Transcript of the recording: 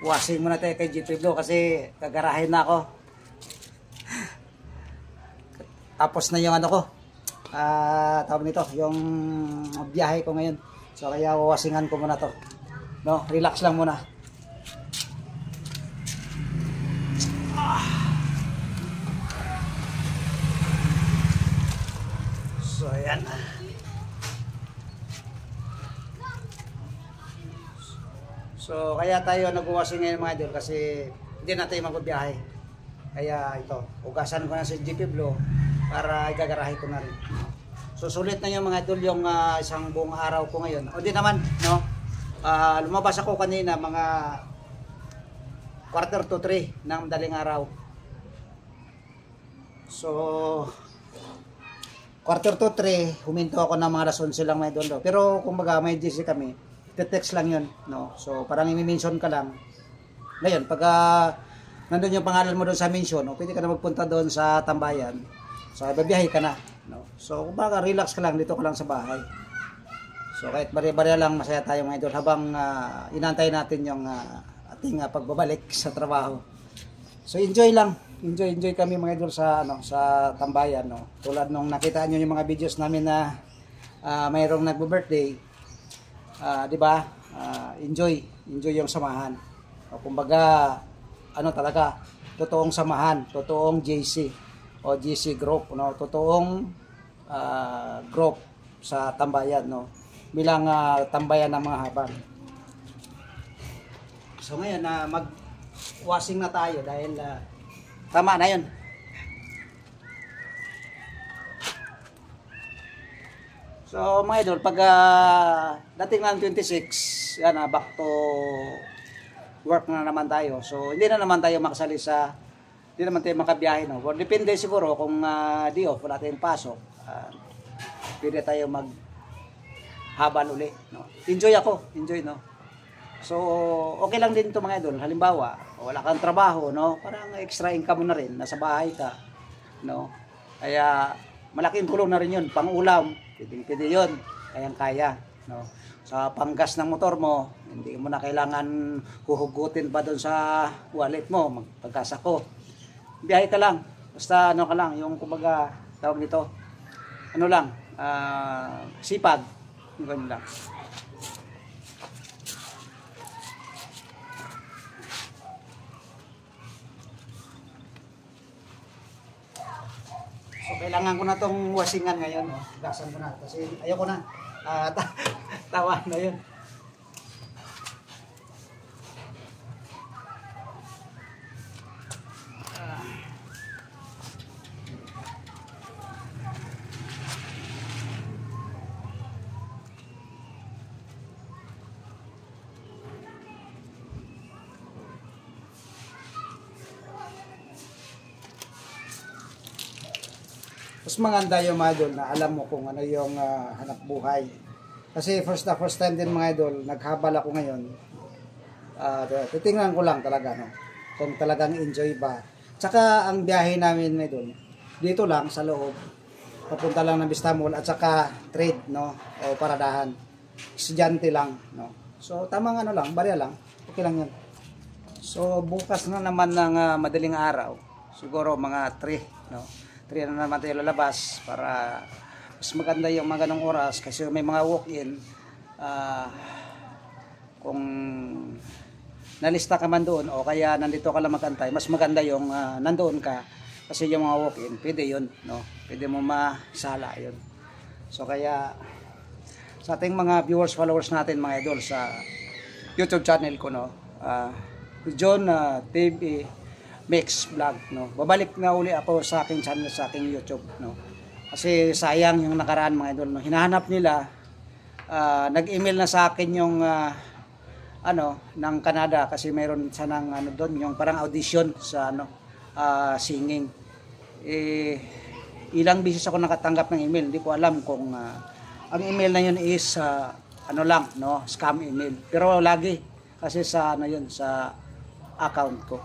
washing muna tayo kay GP Blue kasi gagarahin na ako. Tapos na yung ano ko, tawag nito, yung biyahe ko ngayon. So kaya wawasingan ko muna to. No, relax lang muna. So ayan. So kaya tayo nagwashing ngayon mga idol kasi hindi na tayo magbiyahe. Kaya ito, ugasan ko na si GP Blue para igagarahe ko na rin. So sulit na yung mga idol yung isang buong araw ko ngayon. O di naman, no? Lumabas ako kanina mga 2:45 ng madaling araw. So 2:45, huminto ako ng mga rason silang mga idol. Pero kumbaga may GC kami, text lang yun, no? So parang i-mention ka lang. Ngayon, pag nandun yung pangalan mo doon sa mention, no, pwede ka na magpunta doon sa tambayan. So babiyahe ka na, no? So kumbaga relax ka lang, dito ka lang sa bahay. So kahit bari-bari lang, masaya tayo mga idol habang inantay natin yung ating pagbabalik sa trabaho. So enjoy lang. Enjoy kami mga idol sa sa tambayan, no. Tulad nung nakita niyo yung mga videos namin na mayroong nagbo-birthday. 'Di ba? Enjoy yung samahan. O kumbaga talaga totoong samahan, totoong JC o GC group, no. Totoong group sa tambayan, no. Bilang tambayan ng mga habang. So ngayon mag-washing na tayo dahil tama na yun. So mga idol, pag dating ng 26, yan back to work na naman tayo. So hindi na naman tayo makasali hindi naman tayo makabiyahe, no. Or depende siguro kung di off, wala tayong pasok. Pwede tayo maghabal uli, no. Enjoy, no. So okay lang din to mga idol. Halimbawa, wala kang trabaho, no, parang extra income mo na rin, nasa bahay ka, no. Kaya malaking tulong na rin yun, pang ulam, pwede yun, kayang-kaya, no. Sa panggas ng motor mo, hindi mo na kailangan huhugutin pa doon sa wallet mo, magpagkasako. Biyahe ka lang, basta ka lang, yung kumbaga, tawag nito, sipag, yung ganun lang. So kailangan ko na tong wasingan ngayon, no. Gasan ko na kasi ayoko na. Tawa na 'yun. Mas maganda yung mga idol na alam mo kung ano yung hanap buhay. Kasi first time din mga idol, naghabal ako ngayon. Titingnan ko lang talaga, no, kung talagang enjoy ba. Tsaka ang biyahe namin mga idol, dito lang sa loob. Papunta lang ng Vista Mall at saka trade, no, o paradahan. Estudyante lang, no. So tamang barya lang. Okay lang 'yan. So bukas na naman ng madaling araw, siguro mga 3, no. 3 na naman tayo lalabas para mas maganda yung mga ganong oras kasi may mga walk-in. Kung nalista ka man doon o kaya nandito ka lang magantay, mas maganda yung nandoon ka kasi yung mga walk-in, pwede yun, no? Pwede mo masala yun. So kaya sa ating mga viewers, followers natin mga idol sa YouTube channel ko, no, John TV Mix Vlog, no. Babalik na uli ako sa aking channel, sa aking YouTube, no. Kasi sayang yung nakaraan mga idol, no. Hinahanap nila, nag-email na sa akin yung ng Canada kasi mayroon sanang doon yung parang audition sa singing. Ilang beses ako nakatanggap ng email, hindi ko alam kung ang email na yun is scam email. Pero lagi kasi sa sa account ko.